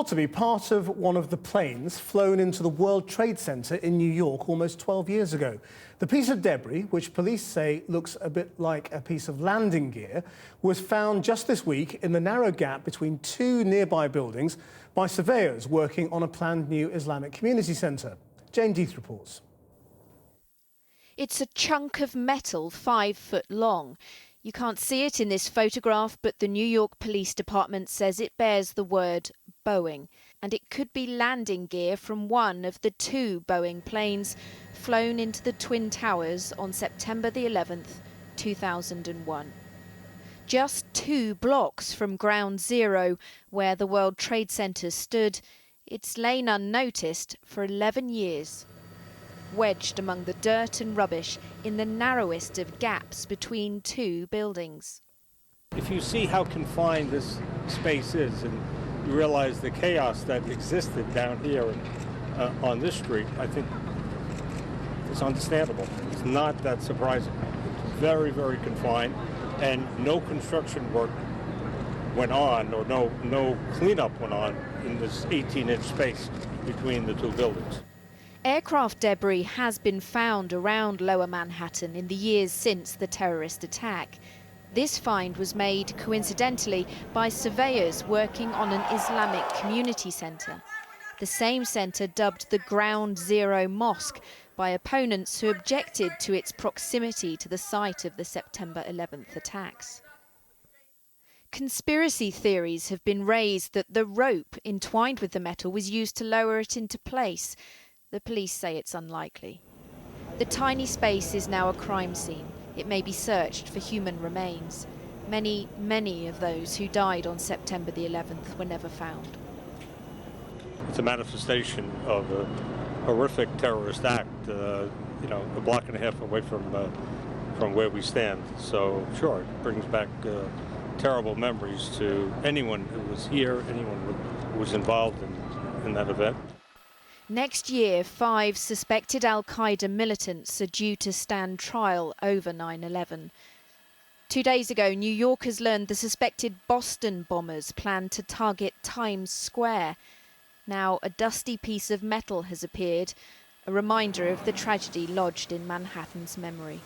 thought to be part of one of the planes flown into the World Trade Center in New York almost 12 years ago. The piece of debris, which police say looks a bit like a piece of landing gear, was found just this week in the narrow gap between two nearby buildings by surveyors working on a planned new Islamic community center. Deith reports. It's a chunk of metal 5 foot long. You can't see it in this photograph, but the New York Police Department says it bears the word Boeing, and it could be landing gear from one of the two Boeing planes flown into the Twin Towers on September the 11th, 2001. Just 2 blocks from Ground Zero, where the World Trade Center stood, it's lain unnoticed for 11 years. Wedged among the dirt and rubbish in the narrowest of gaps between two buildings. If you see how confined this space is and you realize the chaos that existed down here on this street, I think it's understandable. It's not that surprising. It's very, very confined, and no construction work went on, or no cleanup went on in this 18-inch space between the two buildings. Aircraft debris has been found around Lower Manhattan in the years since the terrorist attack. This find was made, coincidentally, by surveyors working on an Islamic community centre. The same centre dubbed the Ground Zero Mosque by opponents who objected to its proximity to the site of the September 11th attacks. Conspiracy theories have been raised that the rope entwined with the metal was used to lower it into place. The police say it's unlikely. The tiny space is now a crime scene. It may be searched for human remains. Many, many of those who died on September the 11th were never found. It's a manifestation of a horrific terrorist act, a block and a half away from where we stand. So, sure, it brings back terrible memories to anyone who was here, anyone who was involved in that event. Next year, 5 suspected al-Qaeda militants are due to stand trial over 9/11. 2 days ago, New Yorkers learned the suspected Boston bombers planned to target Times Square. Now, a dusty piece of metal has appeared, a reminder of the tragedy lodged in Manhattan's memory.